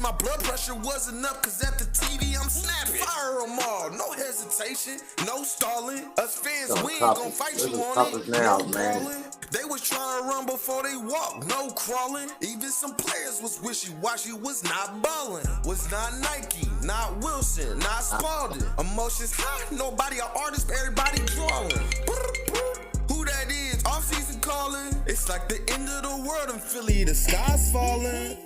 my blood pressure wasn't up, cause at the TV I'm snapping. Fire them all, no hesitation, no stalling. Us fans, we ain't gon' fight you on it. Now, no man. brawling. They was trying to run before they walked, no crawling. Even some players was wishy-washy, was not ballin'. Was not Nike, not Wilson, not Spalding. Emotions high, nobody an artist, everybody drawing. Who that is? Off-season calling. It's like the end of the world in Philly, the sky's falling.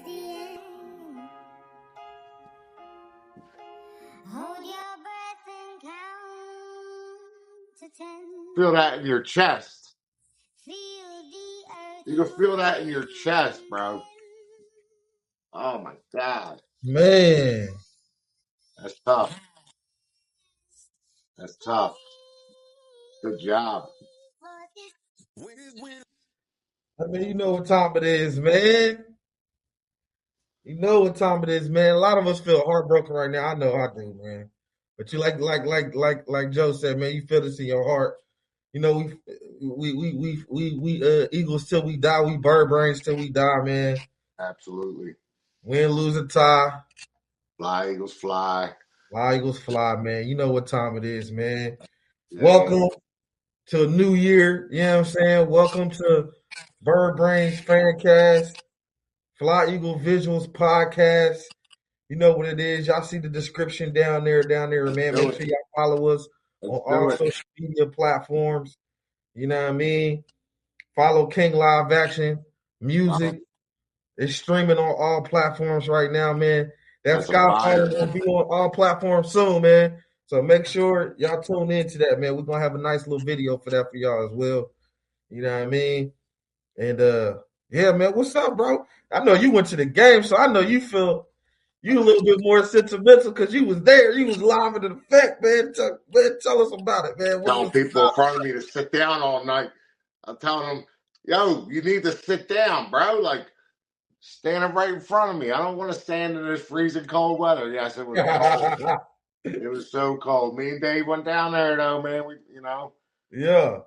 Hold your breath and count to 10. Feel that in your chest. Feel the earth. You can feel that in your chest, bro. Oh my God. Man. That's tough. That's tough. Good job. I mean, you know what time it is, man. You know what time it is, man. A lot of us feel heartbroken right now. I know I do, man. But you like Joe said, man, you feel this in your heart. You know, we Eagles till we die, we bird brains till we die, man. Absolutely. Win, lose, or tie. Fly, Eagles, fly. Fly, Eagles, fly, man. You know what time it is, man. Yeah. Welcome to a new year. You know what I'm saying? Welcome to Bird Brains Fancast, Fly Eagle Visuals Podcast. You know what it is. Y'all see the description down there, man. Make sure y'all follow us on all social media platforms. You know what I mean? Follow King Live Action Music. It's streaming on all platforms right now, man. That Skyfire will be on all platforms soon, man. So make sure y'all tune into that, man. We're going to have a nice little video for that for y'all as well. You know what I mean? And, yeah, man, what's up, bro? I know you went to the game, so I know you feel you a little bit more sentimental because you was there. You was live in effect, man. Tell us about it, man. Telling people in front of me to sit down all night. I'm telling them, yo, you need to sit down, bro. Like, standing right in front of me. I don't want to stand in this freezing cold weather. Yes, it was cold. It was so cold. Me and Dave went down there, though, man. Yeah.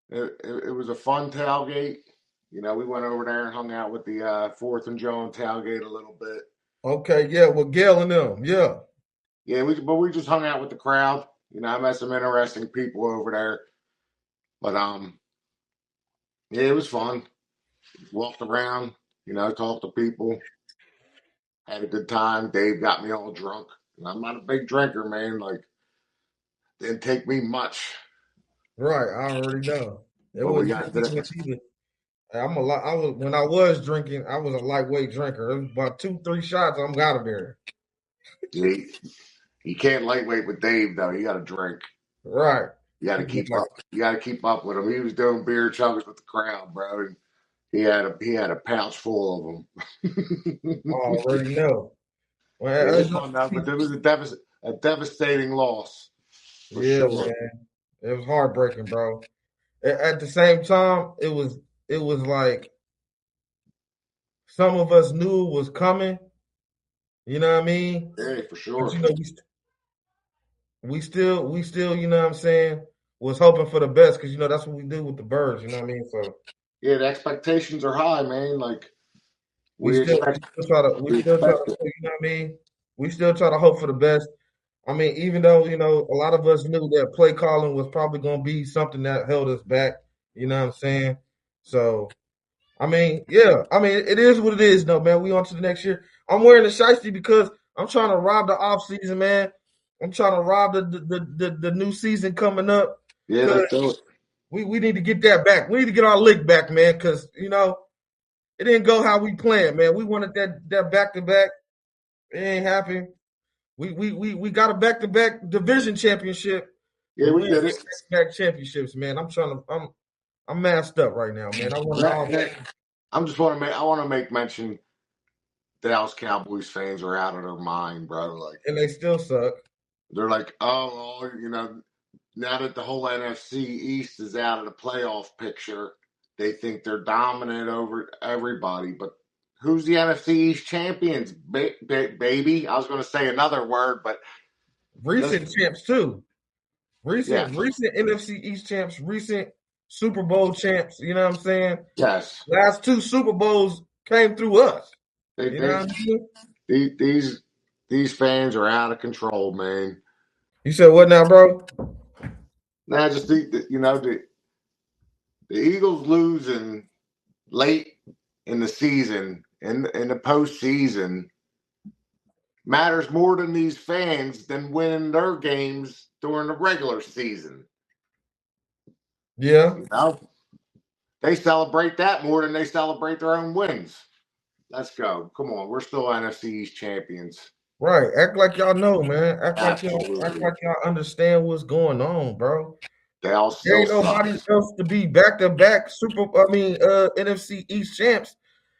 It was a fun tailgate. You know, we went over there and hung out with the 4th and Jones tailgate a little bit. Okay, yeah, with Gail and them, yeah. Yeah, we just hung out with the crowd. You know, I met some interesting people over there. But, yeah, it was fun. Walked around, you know, talked to people. Had a good time. Dave got me all drunk. And I'm not a big drinker, man. Like, didn't take me much. Right, I already know. We got when I was drinking, I was a lightweight drinker. It was about 2-3 shots, I'm out of there. You can't lightweight with Dave though. You got to drink. Right. You got to keep up. You got to keep up with him. He was doing beer chuggers with the crowd, bro. And he had a pouch full of them. I already know. Well, it was fun, but it was a devastating loss. Yeah, sure. Man. It was heartbreaking, bro. At the same time, it was like some of us knew it was coming. You know what I mean? Yeah, for sure. But, you know, we still, you know what I'm saying, was hoping for the best because, you know, that's what we do with the birds. You know what I mean? So yeah, the expectations are high, man. Like we still try to, you know what I mean? We still try to hope for the best. I mean, even though, you know, a lot of us knew that play calling was probably going to be something that held us back. You know what I'm saying? So, I mean, yeah. I mean, it is what it is, though, man. We on to the next year. I'm wearing the shiesty because I'm trying to rob the off season, man. I'm trying to rob the new season coming up. Yeah, let's do it. We need to get that back. We need to get our lick back, man, because, you know, it didn't go how we planned, man. We wanted that back-to-back. It ain't happening. We got a back-to-back division championship. Yeah, we did it. Back championships, man. I'm masked up right now, man. I want to make mention. Dallas Cowboys fans are out of their mind, bro. Like, and they still suck. They're like, oh, you know, now that the whole NFC East is out of the playoff picture, they think they're dominant over everybody. But who's the NFC East champions, baby? I was going to say another word, but recent champs too. Recent NFC East champs, recent Super Bowl champs. You know what I'm saying? Yes. Last 2 Super Bowls came through us. You know what I mean? these fans are out of control, man. You said what now, bro? Now, just the Eagles losing late in the season, in the postseason, matters more to these fans than winning their games during the regular season. Yeah. You know, they celebrate that more than they celebrate their own wins. Let's go. Come on, we're still NFC East champions. Right. Act like y'all know, man. Act like Absolutely. y'all understand what's going on, bro. They all There still ain't nobody suck. else to be back-to-back NFC East champs,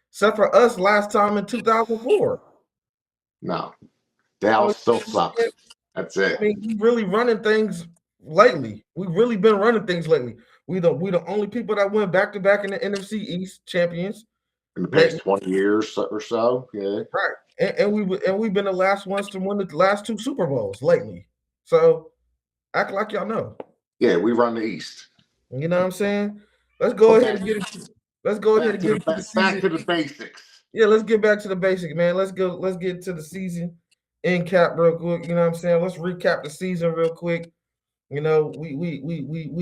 except for us last time in 2004. No, they all still suck. That's I it. mean, we really running things lately. We've really been running things lately. We the only people that went back-to-back in the NFC East champions. In the past 20 years or so, yeah. Right. And we've been the last ones to win the last 2 Super Bowls lately. So act like y'all know. Yeah, we run the East. You know what I'm saying? Let's go ahead and get it. Let's go ahead and get into the season. Back to the basics. Yeah, let's get back to the basics, man. Let's get to the season end cap real quick. You know what I'm saying? Let's recap the season real quick. You know, we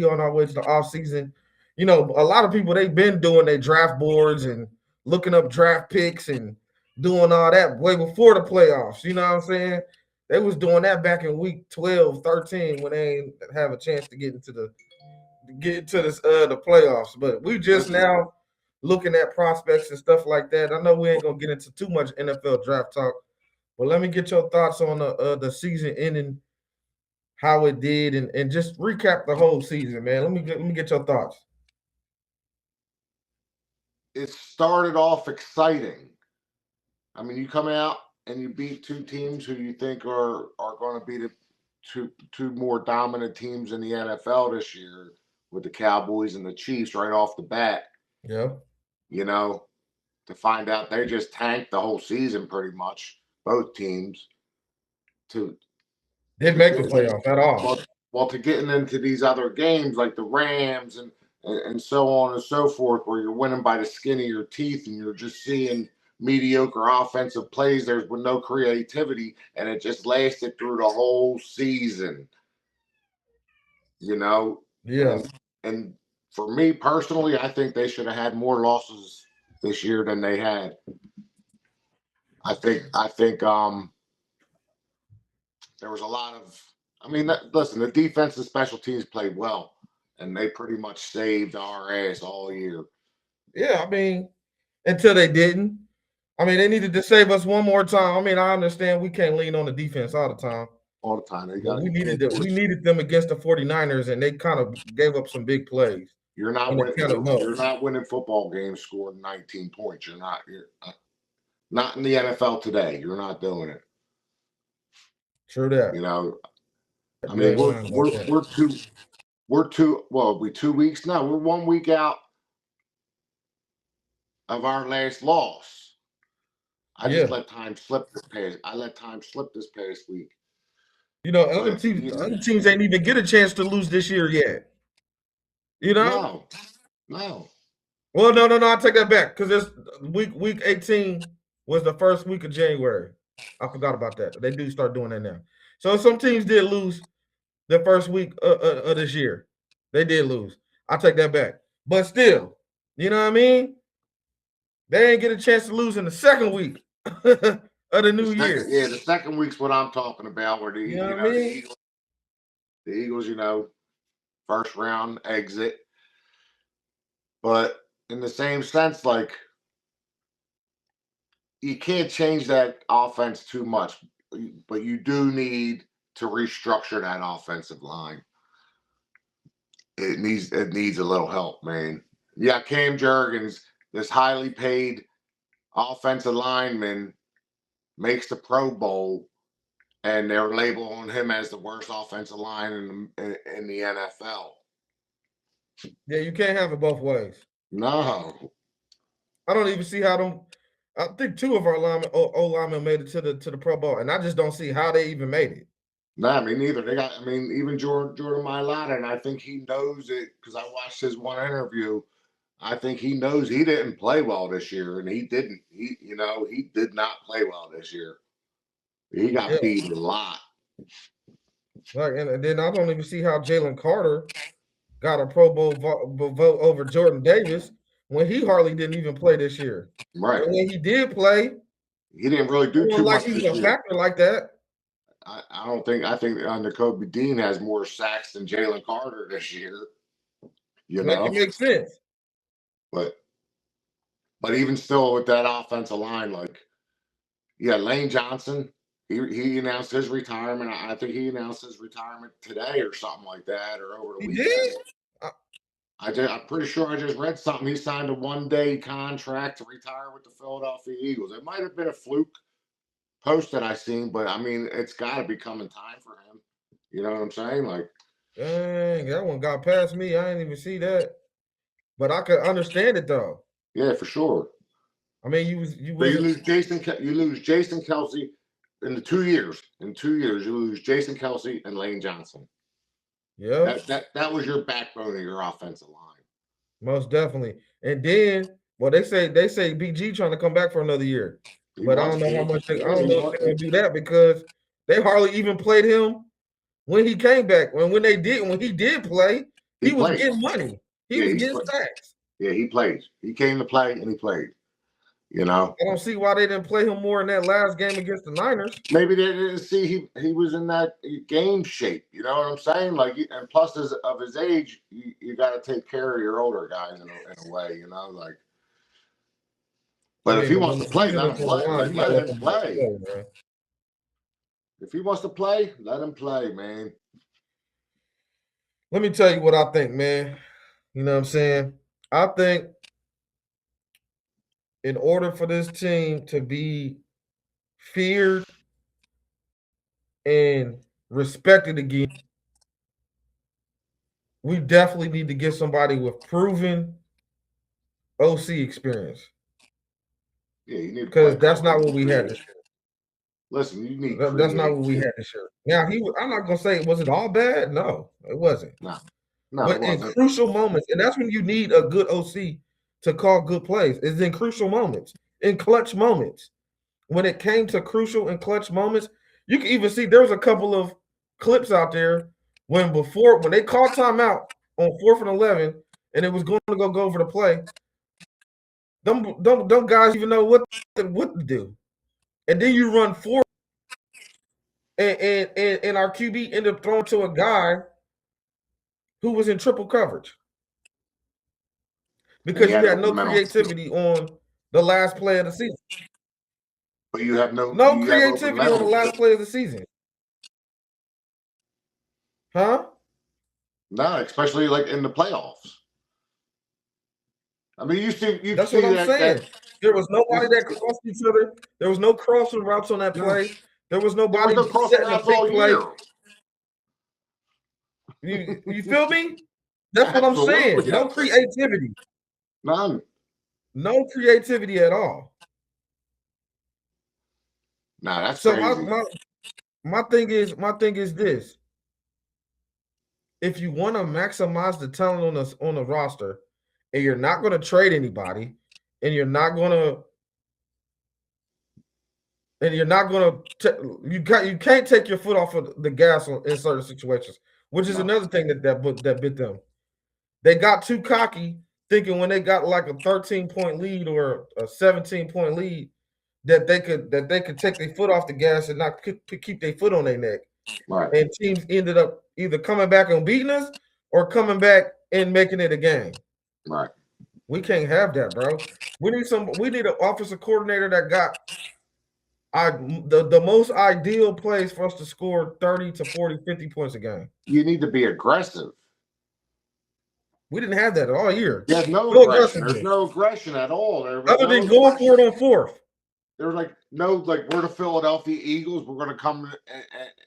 on our way to the off season. You know, a lot of people they've been doing their draft boards and looking up draft picks and doing all that way before the playoffs. You know what I'm saying? They was doing that back in week 12, 13 when they ain't have a chance to get into the playoffs. But we just now looking at prospects and stuff like that. I know we ain't gonna get into too much NFL draft talk, but let me get your thoughts on the season ending, how it did, and just recap the whole season, man. Let me get your thoughts. It started off exciting. I mean, you come out and you beat 2 teams who you think are going to be the two more dominant teams in the NFL this year, with the Cowboys and the Chiefs right off the bat. Yeah. You know, to find out they just tanked the whole season pretty much, both teams. Didn't make the playoffs at all. Well, to getting into these other games like the Rams and so on and so forth, where you're winning by the skin of your teeth and you're just seeing mediocre offensive plays, there's with no creativity, and it just lasted through the whole season. You know? Yeah. And for me personally, I think they should have had more losses this year than they had. I think there was a lot of. I mean, listen, the defense and special teams played well, and they pretty much saved our ass all year. Yeah, I mean, until they didn't. I mean, they needed to save us one more time. I mean, I understand we can't lean on the defense all the time. All the time. We needed them against the 49ers, and they kind of gave up some big plays. You're not winning football games scoring 19 points. You're not in the NFL today. You're not doing it. True that. You know, I mean, we're 2 weeks now. We're 1 week out of our last loss. I just let time slip this past week. You know, other teams ain't even get a chance to lose this year yet. You know? No. Well, no. I take that back because this week 18 was the first week of January. I forgot about that. They do start doing that now. So some teams did lose the first week of this year. They did lose. I take that back. But still, you know what I mean? They ain't get a chance to lose in the second week of the new year. Yeah, the second week's what I'm talking about, where the Eagles, first round exit. But in the same sense, like, you can't change that offense too much, but you do need to restructure that offensive line. It needs a little help, man. Yeah, Cam Jurgens, this highly paid offensive lineman, makes the Pro Bowl, and they're labeling him as the worst offensive line in the NFL. Yeah, you can't have it both ways. No. I don't even see how them. I think 2 of our linemen made it to the Pro Bowl, and I just don't see how they even made it. No, me neither. Even Jordan Mailata, and I think he knows it because I watched his one interview I think he knows he didn't play well this year, and he didn't. He did not play well this year. He got Yeah. beat a lot. Like, and then I don't even see how Jalen Carter got a Pro Bowl vote over Jordan Davis when he hardly didn't even play this year. Right. And when he did play, He didn't really do it too wasn't like much he was this a year. factor like that. I don't think. I think Kobe Dean has more sacks than Jalen Carter this year. Like, it makes sense. But even still, with that offensive line, like, yeah, Lane Johnson, he announced his retirement. I think he announced his retirement today or something like that, or over the He weekend. did? I'm pretty sure I just read something. He signed a one-day contract to retire with the Philadelphia Eagles. It might have been a fluke post that I seen, but I mean, it's got to be coming time for him. You know what I'm saying? Like, Dang, that one got past me. I didn't even see that. But I could understand it though. yeah, for sure. I mean, you lose Jason Kelce in 2 years. In 2 years, you lose Jason Kelce and Lane Johnson. Yeah. That was your backbone of your offensive line. Most definitely. And then, well, they say BG trying to come back for another year. But I don't know how much I don't know if they're gonna do that because they hardly even played him when he came back. When he did play, he was getting money. He was getting sacks. Yeah, he played. He came to play and he played. You know, I don't see why they didn't play him more in that last game against the Niners. Maybe they didn't see he was in that game shape. You know what I'm saying? Like, and plus of his age, you got to take care of your older guys in a way. You know, like. But if he wants to play, let him play. Let him play. If he wants to play, let him play, man. Let me tell you what I think, man. You know what I'm saying? I think in order for this team to be feared and respected again, we definitely need to get somebody with proven OC experience. Yeah, you need, because that's not what we had this year. Listen, you need. That's not what we had this year. Now I'm not gonna say was it all bad? No, it wasn't. No, but in crucial moments, and that's when you need a good OC to call good plays. Is in crucial moments, in clutch moments. When it came to crucial and clutch moments, you can even see there was a couple of clips out there when they called timeout on 4th and 11, and it was going to go over the play. Don't guys even know what to do, and then you run 4, and our QB ended up throwing to a guy who was in triple coverage because you had no creativity on the last play of the season. But you have no creativity on the last play of the season. Huh? No, especially like in the playoffs. I mean, That's what I'm saying. There was nobody that crossed each other. There was no crossing routes on that play. There was nobody setting a big play. You feel me? That's what I'm saying. No creativity. None. No creativity at all. Nah, that's so crazy. My thing is this. If you want to maximize the talent on the roster, and you're not going to trade anybody, and you're not going to, you can't take your foot off of the gas in certain situations, which is another thing that bit them. They got too cocky, thinking when they got like a 13-point lead or a 17-point lead that they could take their foot off the gas and not keep their foot on their neck. Right. And teams ended up either coming back and beating us or coming back and making it a game. Right. We can't have that, bro. We need an offensive coordinator that got the most ideal place for us to score 30 to 40, 50 points a game. You need to be aggressive. We didn't have that all year. There's no aggression. There's no aggression at all. Other than going for it on 4th. There was we're the Philadelphia Eagles. We're going to come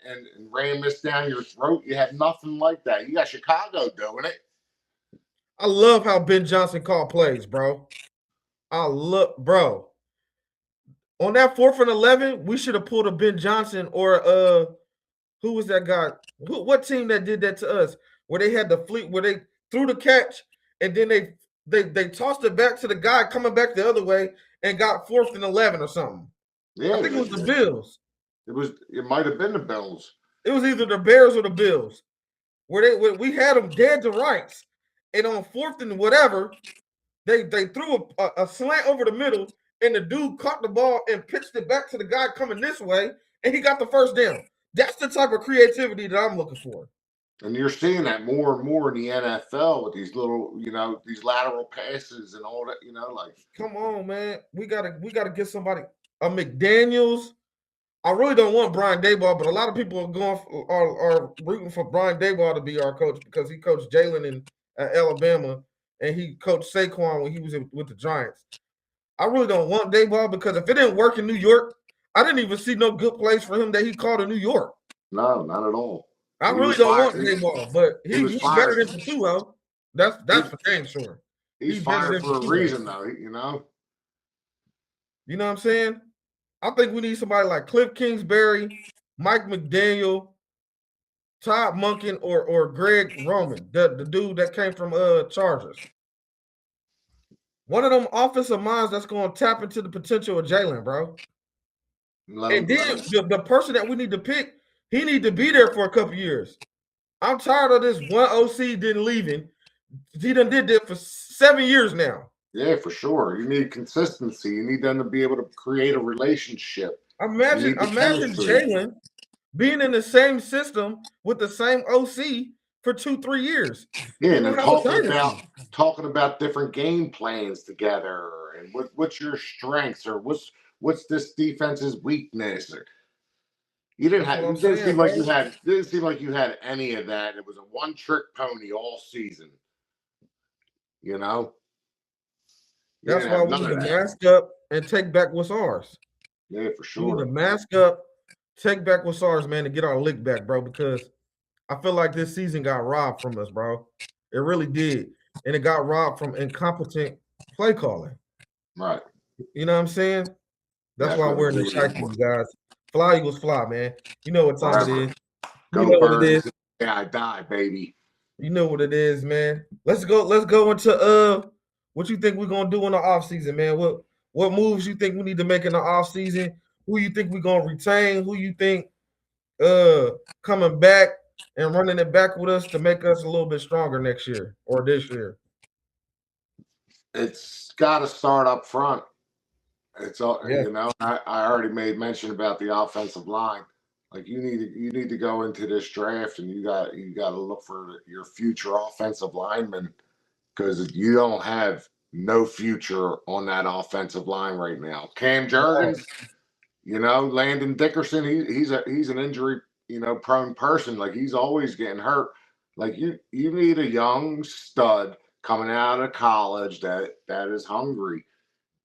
and ram this down your throat. You had nothing like that. You got Chicago doing it. I love how Ben Johnson called plays, bro. Bro. On that 4th and 11, we should have pulled a Ben Johnson or who was that guy? What team that did that to us? Where they had the fleet, where they threw the catch and then they they tossed it back to the guy coming back the other way and got 4th and 11 or something. Yeah, I think it was the Bills. It might have been the Bills. It was either the Bears or the Bills, where we had them dead to rights, and on 4th and whatever, they threw a slant over the middle, and the dude caught the ball and pitched it back to the guy coming this way, and he got the first down. That's the type of creativity that I'm looking for. And you're seeing that more and more in the NFL with these little, these lateral passes and all that, like. Come on, man. We gotta get somebody. A McDaniels. I really don't want Brian Daboll, but a lot of people are rooting for Brian Daboll to be our coach because he coached Jalen in Alabama and he coached Saquon when he was with the Giants. I really don't want Daboll because if it didn't work in New York, I didn't even see no good place for him that he called in New York. No, not at all. I really don't want Daboll, but he's better than Patua. That's for damn sure. He's fired for a reason, though. You know what I'm saying? I think we need somebody like Cliff Kingsbury, Mike McDaniel, Todd Monken, or Greg Roman, the dude that came from Chargers. One of them offensive minds that's going to tap into the potential of Jalen, bro. And then the person that we need to pick, he need to be there for a couple years. I'm tired of this one OC didn't leaving. He done did that for 7 years now. Yeah, for sure. You need consistency. You need them to be able to create a relationship. Imagine Jalen being in the same system with the same OC for 2-3 years. Yeah, and then talking about different game plans together and what's your strengths or what's this defense's weakness. Or you didn't have. It didn't seem like you had. Didn't seem like you had any of that. It was a one-trick pony all season. You know. That's why we need to mask up and take back what's ours. Yeah, for sure. We need to mask up, take back what's ours, man, and get our lick back, bro, because I feel like this season got robbed from us, bro. It really did. And it got robbed from incompetent play calling. Right. You know what I'm saying? That's why we're in the cycle, you guys. Fly Eagles fly, man. You know what time it is. You know what it is. Yeah, I die, baby. You know what it is, man. Let's go into what you think we're gonna do in the offseason, man? What moves you think we need to make in the offseason? Who you think we're gonna retain? Who you think coming back and running it back with us to make us a little bit stronger next year or this year? It's got to start up front. It's all I already made mention about the offensive line. Like you need to go into this draft and you got to look for your future offensive lineman. Because you don't have no future on that offensive line right now. Cam Jurgens, Landon Dickerson, he's an injury, prone person. Like he's always getting hurt. Like you need a young stud coming out of college that is hungry.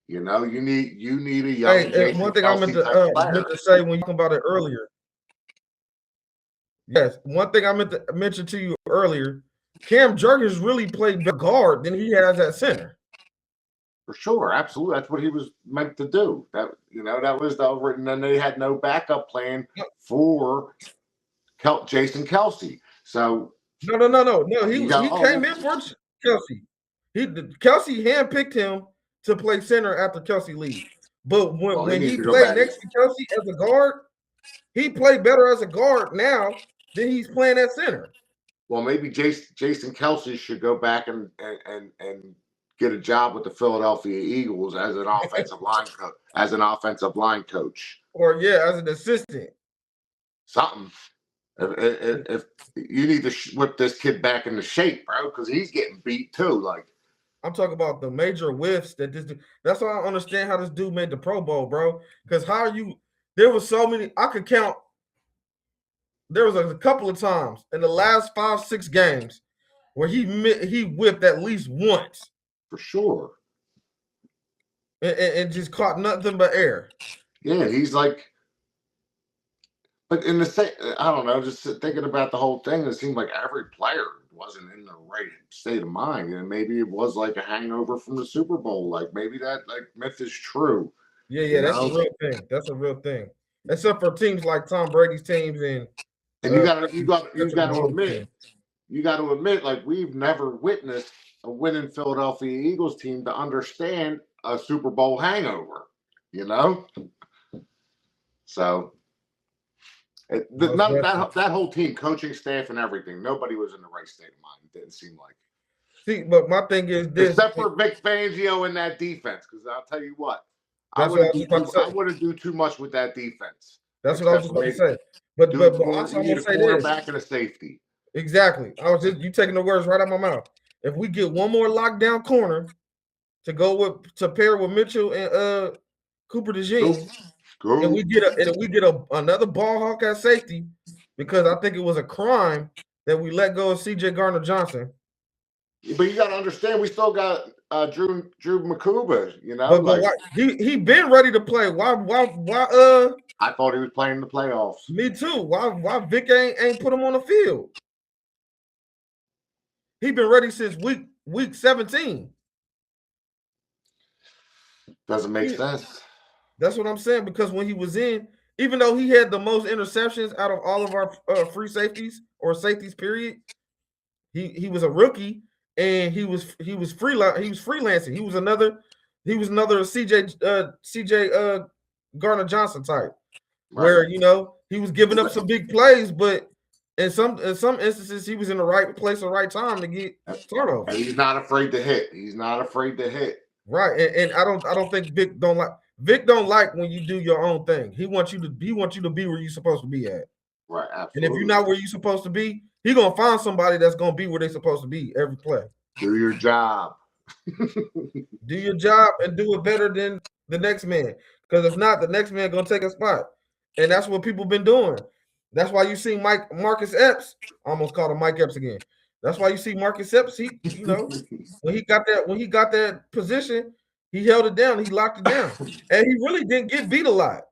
You need a young. Hey, one thing I meant to say when you talked about it earlier. Yes, one thing I meant to mention to you earlier. Cam Jurgens really played better guard than he has at center. For sure, absolutely. That's what he was meant to do. That was the over, and then they had no backup plan for Jason Kelce. So no. He came in for Kelce. Kelce handpicked him to play center after Kelce leaves. But when he played next to Kelce as a guard, he played better as a guard now than he's playing at center. Well, maybe Jason Kelce should go back and get a job with the Philadelphia Eagles as an offensive line coach. Or as an assistant. Something. If you need to whip this kid back into shape, bro, because he's getting beat too. Like I'm talking about the major whiffs that this. That's why I don't understand how this dude made the Pro Bowl, bro. Because there was so many. I could count. There was a couple of times in the last 5-6 games where he whipped at least once. For sure. And just caught nothing but air. Yeah, he's like, but in the same, I don't know, just thinking about the whole thing, it seemed like every player wasn't in the right state of mind. And maybe it was like a hangover from the Super Bowl. Like maybe that myth is true. Yeah, that's a real thing. That's a real thing. Except for teams like Tom Brady's teams and you got to admit, like we've never witnessed a winning Philadelphia Eagles team to understand a Super Bowl hangover, you know? So that whole team, coaching staff and everything, nobody was in the right state of mind. It didn't seem like. See, but my thing is this. Except for Vic Fangio in that defense, because I'll tell you what, I That's what I was about to say. I wouldn't do too much with that defense. That's what I was just about to say. But also I'm gonna say this. Back and a safety. Exactly. You taking the words right out of my mouth. If we get one more lockdown corner to pair with Mitchell and Cooper DeJean, and we get another ball hawk at safety, because I think it was a crime that we let go of CJ Gardner-Johnson. But you got to understand, we still got Drew Makuba, you know. But why, he been ready to play. Why? I thought he was playing in the playoffs. Me too. Why Vic ain't put him on the field? He been ready since week 17. Doesn't make sense. That's what I'm saying, because when he was in, even though he had the most interceptions out of all of our free safeties or safeties, period, he was a rookie. And he was freelancing. He was another CJ Gardner-Johnson type, right, where he was giving up some big plays, but in some instances he was in the right place at the right time to get turnover. He's not afraid to hit. Right, and I don't think Vic don't like when you do your own thing. He wants you to be where you're supposed to be at. Right, absolutely. And if you're not where you're supposed to be, he's gonna find somebody that's gonna be where they're supposed to be every play. Do your job. Do your job and do it better than the next man. Because if not, the next man gonna take a spot. And that's what people been doing. That's why you see Marcus Epps. I almost called him Mike Epps again. That's why you see Marcus Epps. He, when he got that position, he held it down. He locked it down, and he really didn't get beat a lot.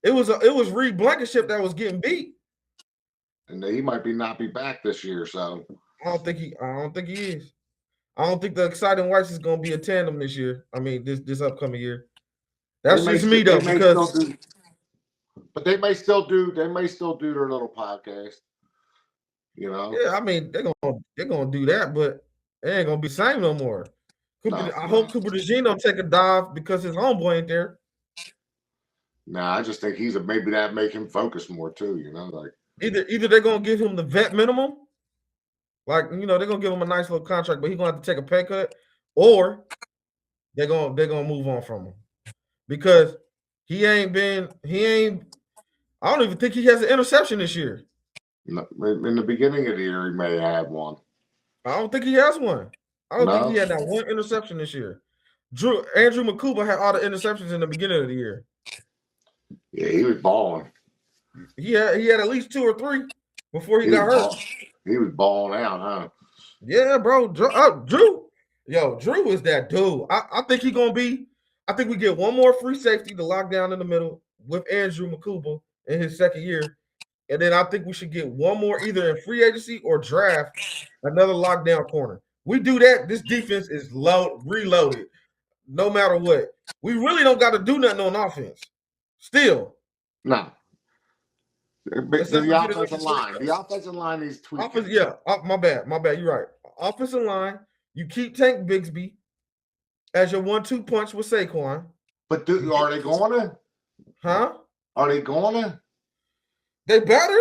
It was Reed Blankenship that was getting beat. And he might not be back this year, so I don't think he is. I don't think the Exciting Whites is going to be a tandem this year. I mean, this upcoming year. That's just me though, because. But they may still do their little podcast. Yeah, I mean they're gonna do that, but it ain't gonna be the same no more. I hope Cooper DeJean don't take a dive because his homeboy ain't there. Nah, I just think maybe that make him focus more too. Like either they're gonna give him the vet minimum, like they're gonna give him a nice little contract, but he's gonna have to take a pay cut, or they're gonna move on from him because he ain't. I don't even think he has an interception this year. In the beginning of the year, he may have one. I don't think he has one. I don't think he had that one interception this year. Andrew Makuba had all the interceptions in the beginning of the year. Yeah, he was balling. He had at least 2 or 3 before he got hurt. He was balling out, huh? Yeah, bro. Drew is that dude. I think he's gonna be. I think we get one more free safety to lock down in the middle with Andrew Makuba in his second year. And then I think we should get one more either in free agency or draft another lockdown corner. We do that, this defense is reloaded no matter what. We really don't got to do nothing on offense. Still. No. The offensive line is tweaking. My bad. You're right. Offensive line, you keep Tank Bigsby as your 1-2 punch with Saquon. But are they going to? Huh? Are they going to? They better,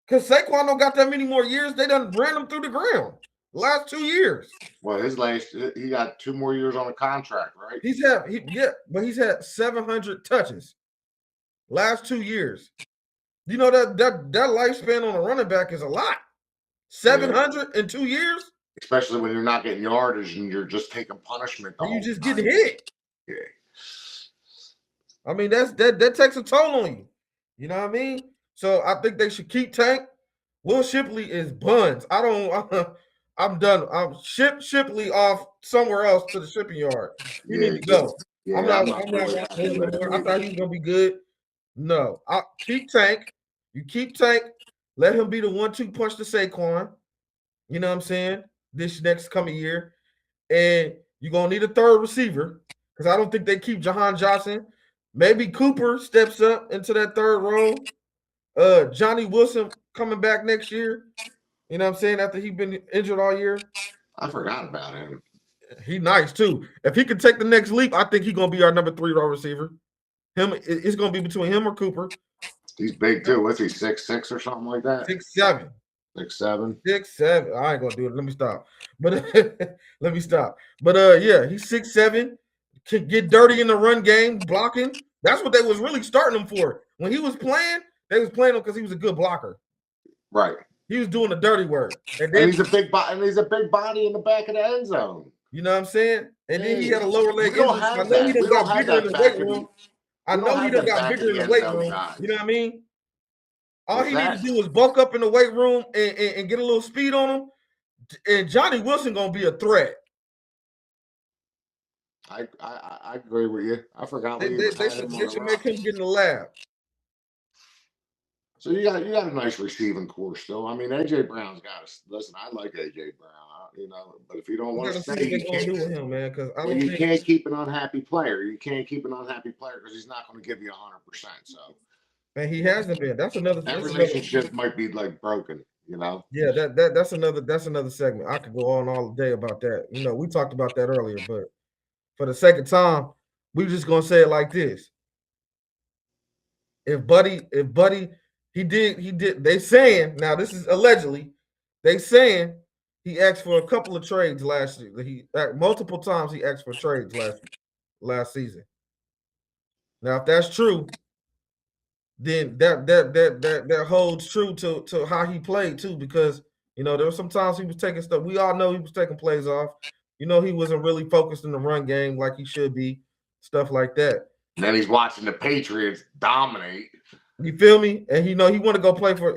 because Saquon don't got that many more years. They done ran him through the ground the last 2 years. Well, he got 2 more years on a contract, right? But he's had 700 touches last 2 years. You know that lifespan on a running back is a lot. 700 in 2 years, especially when you're not getting yardage and you're just taking punishment. You just getting hit. Yeah. I mean that takes a toll on you. You know what I mean? So I think they should keep Tank. Will Shipley is buns. I'm done. I'm ship Shipley off somewhere else to the shipping yard. You need to go. Yeah, I'm not I thought he was gonna be good. No, I'll keep Tank. You keep Tank. Let him be the 1-2 punch to Saquon. You know what I'm saying? This next coming year. And you're gonna need a third receiver because I don't think they keep Jahan Johnson. Maybe Cooper steps up into that third role. Johnny Wilson coming back next year. You know what I'm saying? After he been injured all year, I forgot about him. he nice too. If he can take the next leap, I think he's gonna be our number 3 wide receiver. It's gonna be between him or Cooper. He's big too. What's he, 6'6" or something like that? 6'7". 6'7". 6'7". I ain't gonna do it. Let me stop. But let me stop. But yeah, he's 6'7". Can get dirty in the run game, blocking. That's what they was really starting him for. When he was playing, they was playing him because he was a good blocker. Right. He was doing the dirty work. And he's a big body in the back of the end zone. You know what I'm saying? And then he had a lower leg We don't injury. have I know he that. done We don't got have bigger in that the back weight in the- room. I we know don't he have done that got back bigger in in the the weight end zone room. guys. You know what I mean? All What's he that? needed to do was bulk up in the weight room and get a little speed on him. And Johnny Wilson gonna be a threat. I agree with you. I forgot we even They had him on should the make him roster. get in the lab. So you got a nice receiving core still. I mean, AJ Brown's got us. Listen, I like AJ Brown. But if you don't We want gotta to see stay, what they're you gonna do with can't. him, man. Because I Well, don't you think can't keep an unhappy player. You can't keep an unhappy player because he's not going to give you 100%. So and he hasn't been. That's another. that relationship might be like broken. Yeah, that's another segment. I could go on all day about that. You know, we talked about that earlier, but for the sake of time, we just gonna say it like this. If Buddy, he did. They saying now this is allegedly. They saying he asked for a couple of trades last year. He multiple times he asked for trades last season. Now, if that's true, then that holds true to how he played too, because there were some times he was taking stuff. We all know he was taking plays off. He wasn't really focused in the run game like he should be, stuff like that. And then he's watching the Patriots dominate. You feel me? And he want to go play for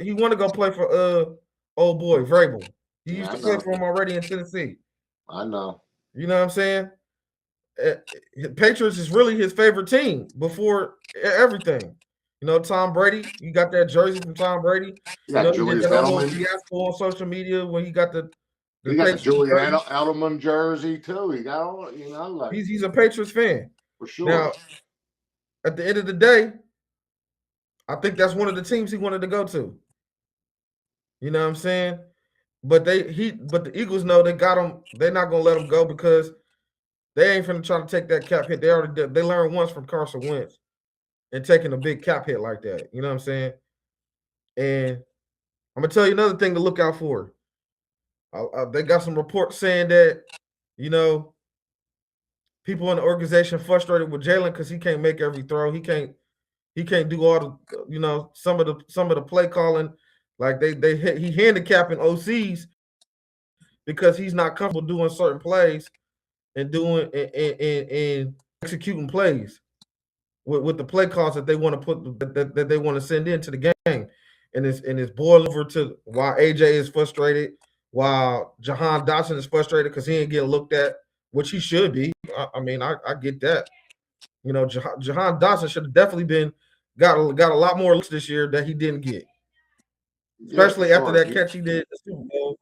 old boy Vrabel. He used to play for him already in Tennessee. I know. You know what I'm saying? Patriots is really his favorite team before everything. Tom Brady. You got that jersey from Tom Brady. You got Julius Edelman. Fiasco on social media when he got the Julian Edelman jersey too. He got all. Like he's a Patriots fan for sure. Now, at the end of the day, I think that's one of the teams he wanted to go to. You know what I'm saying? But the Eagles know they got him. They're not gonna let him go because they ain't finna try to take that cap hit. They already did. They learned once from Carson Wentz and taking a big cap hit like that. You know what I'm saying? And I'm gonna tell you another thing to look out for. They got some reports saying that people in the organization frustrated with Jalen because he can't make every throw. He can't do all the some of the play calling. Like he handicapping OCs because he's not comfortable doing certain plays and doing and executing plays with the play calls that they want to put that they want to send into the game, and it's boiled over to why AJ is frustrated, while Jahan Dotson is frustrated because he ain't getting looked at, which he should be. I mean, I get that. Jahan Dotson should have definitely got a lot more looks this year that he didn't get, especially after that catch he did at the Super Bowl.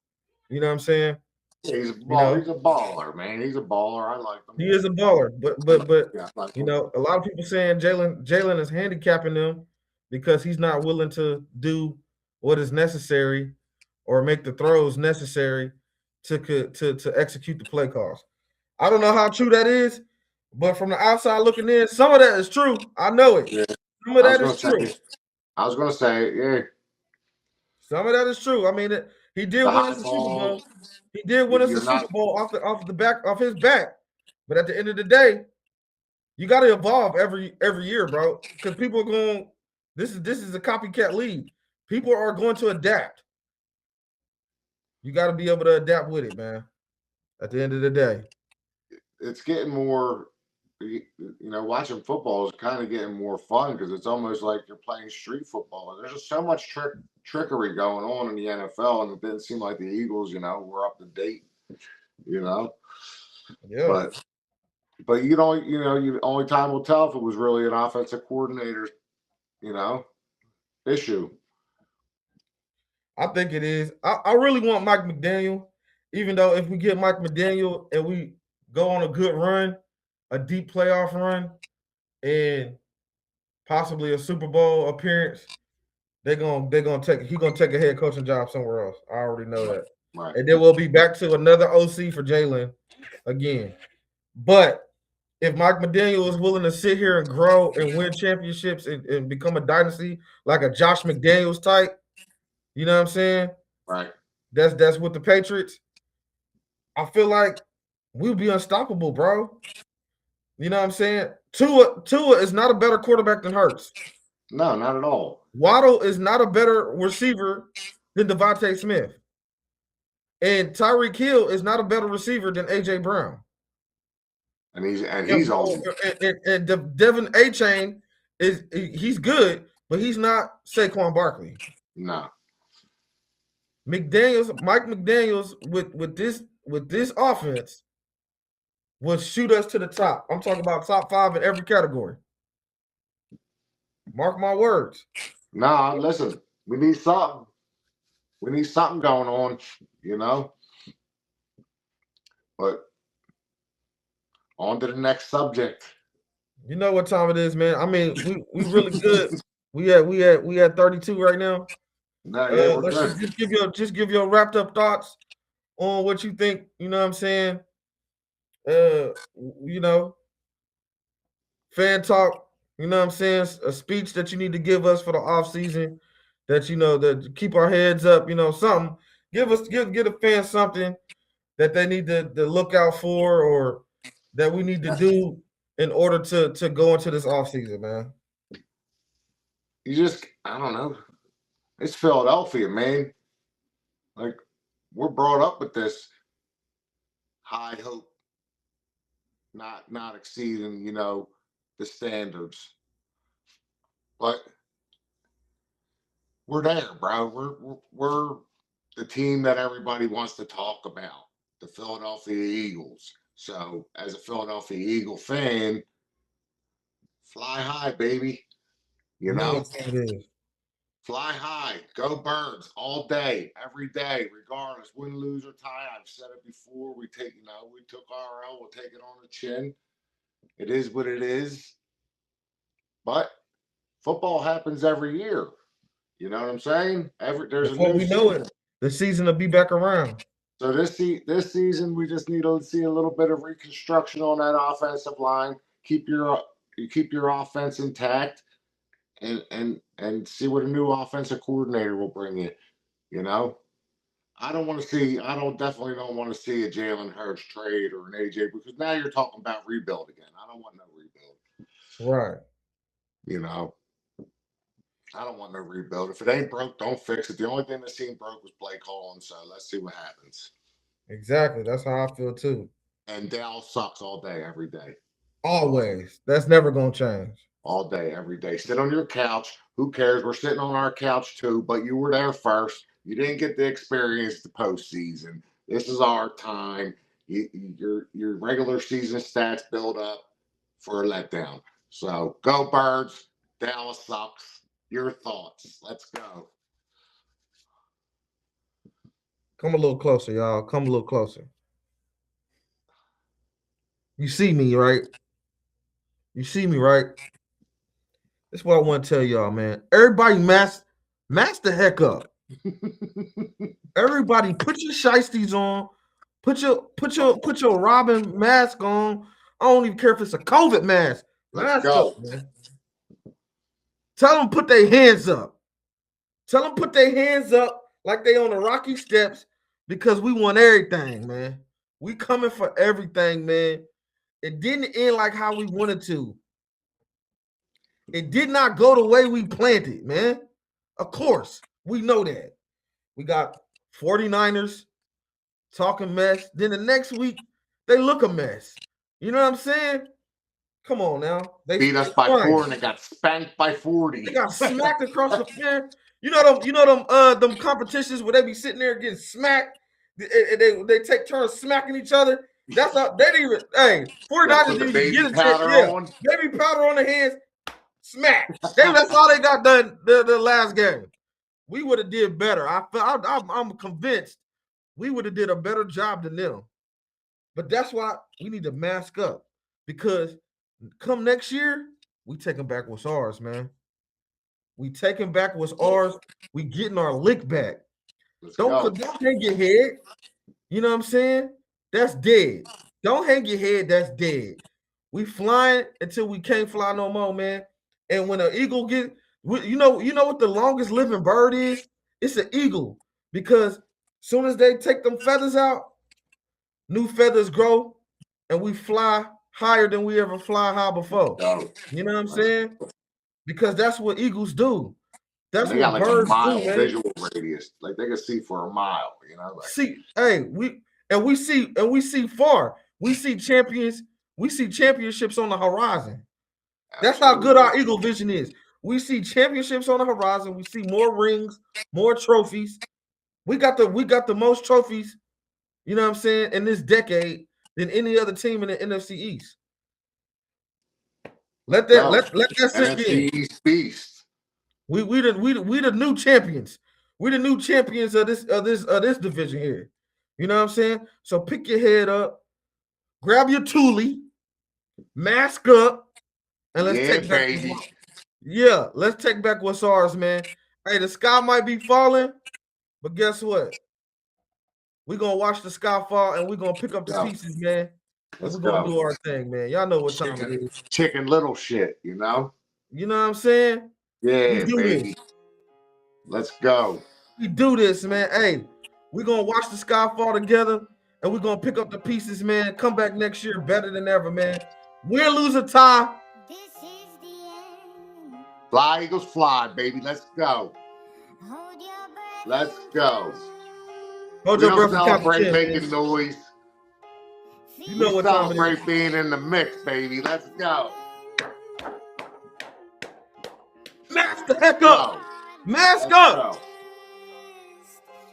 You know what I'm saying? Yeah, he's a baller. He's a baller, man. He's a baller. I like him. He is a baller, but yeah, like a lot of people saying Jalen is handicapping them because he's not willing to do what is necessary or make the throws necessary to execute the play calls. I don't know how true that is, but from the outside looking in, some of that is true. I know it. Yeah. Some of that is true. I was gonna say, yeah. Some of that is true. I mean, he did win us the Super Bowl. He did win us the Super Bowl off his back. But at the end of the day, you got to evolve every year, bro. Because people are going. This is a copycat league. People are going to adapt. You got to be able to adapt with it, man. At the end of the day, it's getting more. Watching football is kind of getting more fun because it's almost like you're playing street football. There's just so much trickery going on in the NFL, and it didn't seem like the Eagles, were up to date. Yeah. But you only time will tell if it was really an offensive coordinator, issue. I think it is. I really want Mike McDaniel, even though if we get Mike McDaniel and we go on a good run, a deep playoff run, and possibly a Super Bowl appearance, He's gonna take a head coaching job somewhere else. I already know that. Right. And then we'll be back to another OC for Jalen again. But if Mike McDaniel is willing to sit here and grow and win championships and become a dynasty like a Josh McDaniels type, you know what I'm saying? Right. That's with the Patriots. I feel like we'll be unstoppable, bro. You know what I'm saying? Tua is not a better quarterback than Hurts. No, not at all. Waddle is not a better receiver than Devontae Smith. And Tyreek Hill is not a better receiver than A.J. Brown. And he's old. And Devin Achane he's good, but he's not Saquon Barkley. No. Mike McDaniels with this offense will shoot us to the top. I'm talking about top 5 in every category. Mark my words. Nah, listen, we need something. We need something going on, you know. But on to the next subject. You know what time it is, man. I mean, we really good. We had 32 right now. No, yeah, we're let's good. just give your wrapped up thoughts on what you think. You know what I'm saying? You know, fan talk. You know what I'm saying? A speech that you need to give us for the off season. That you know that keep our heads up. You know, something. Give a fan something that they need to look out for or that we need to do in order to go into this off season, man. I don't know. It's Philadelphia, man. Like, we're brought up with this high hope, not exceeding, you know, the standards. But we're there, bro. We're the team that everybody wants to talk about, the Philadelphia Eagles. So, as a Philadelphia Eagle fan, fly high, baby. You know, what time it is. Fly high, go Birds all day, every day, regardless, win, lose, or tie. I've said it before. We took our L, we'll take it on the chin. It is what it is. But football happens every year. You know what I'm saying? Before we know it, the season will be back around. So this season, we just need to see a little bit of reconstruction on that offensive line. Keep your offense intact. And see what a new offensive coordinator will bring you. You know, I definitely don't want to see a Jalen Hurts trade or an AJ because now you're talking about rebuild again. I don't want no rebuild. Right. You know, I don't want no rebuild. If it ain't broke, don't fix it. The only thing that seemed broke was Blake Collins, so let's see what happens. Exactly. That's how I feel too. And Dallas sucks all day, every day. Always. That's never gonna change. All day, every day. Sit on your couch. Who cares? We're sitting on our couch too, but you were there first. You didn't get to experience the postseason. This is our time. Your regular season stats build up for a letdown. So go Birds. Dallas sucks. Your thoughts. Let's go. Come a little closer, y'all. Come a little closer. You see me, right? You see me, right? That's what I want to tell y'all, man. Everybody mask the heck up. Everybody put your shiesties on. Put your Robin mask on. I don't even care if it's a COVID mask. Let's go. Up, man. Tell them put their hands up. Tell them put their hands up like they on the Rocky Steps because we want everything, man. We coming for everything, man. It didn't end like how we wanted to. It did not go the way we planned it, man. Of course, we know that. We got 49ers talking mess. Then the next week, they look a mess. You know what I'm saying? Come on now. They beat us by 4 and they got spanked by 40. They got smacked across the fence. You know them competitions where they be sitting there getting smacked. They take turns smacking each other. That's how they didn't even. Hey, 49ers didn't even get a chance. Yeah, baby powder on the hands. Smack. That's all they got done the last game. We would have did better. I'm convinced we would have did a better job than them. But that's why we need to mask up because come next year, we taking back what's ours, man. We taking back what's ours. We getting our lick back. Let's Don't hang your head. You know what I'm saying? That's dead. Don't hang your head. That's dead. We flying until we can't fly no more, man. And when an eagle you know what the longest living bird is? It's an eagle, because soon as they take them feathers out, new feathers grow, and we fly higher than we ever fly high before. You know what I'm saying? Because that's what eagles do. That's they what got like birds a mile do, man. visual radius. Like they can see for a mile, you know. Like, we see far. We see championships on the horizon. That's how good our eagle vision is. We see championships on the horizon. We see more rings, more trophies. We got the most trophies, you know what I'm saying, in this decade than any other team in the NFC East. Let that sink in. NFC East beast. We the new champions. We the new champions of this division here. You know what I'm saying? So pick your head up, grab your Thule, mask up, and let's take back. Yeah, let's take back what's ours, man. Hey, the sky might be falling, but guess what? We're gonna watch the sky fall, and we're gonna pick up the pieces, man. And we're gonna do our thing, man. Y'all know what time it is. Chicken Little shit, you know? You know what I'm saying? Yeah, baby. Let's go. We do this, man. Hey, we're gonna watch the sky fall together, and we're gonna pick up the pieces, man. Come back next year better than ever, man. Win, lose, or tie. This is the end. Fly, Eagles, fly, baby. Let's go. Hold your breath. Let's go. Hold We your don't breath. celebrate making noise. You know what time it is. Celebrate being in the mix, baby. Let's go. Mask the heck up. Mask up.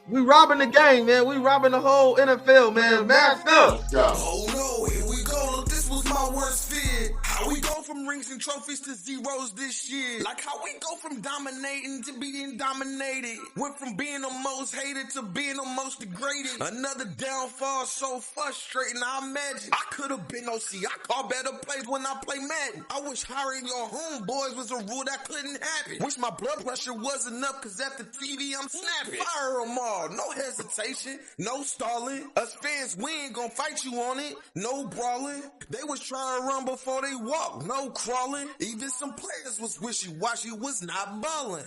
We robbing the game, man. We robbing the whole NFL, man. Mask up. Let's go. Oh no, here we go. Look, this was my worst fear. How we go from rings and trophies to zeros this year. Like how we go from dominating to being dominated. Went from being the most hated to being the most degraded. Another downfall so frustrating. I imagine I could have been OC. I call better plays when I play Madden. I wish hiring your homeboys was a rule that couldn't happen. Wish my blood pressure wasn't up, cause at the TV I'm snapping. Fire them all. No hesitation, no stalling. Us fans, we ain't gonna fight you on it. No brawling. They was trying to run before they walk. No crawling. Even some players was wishy-washy, was not balling.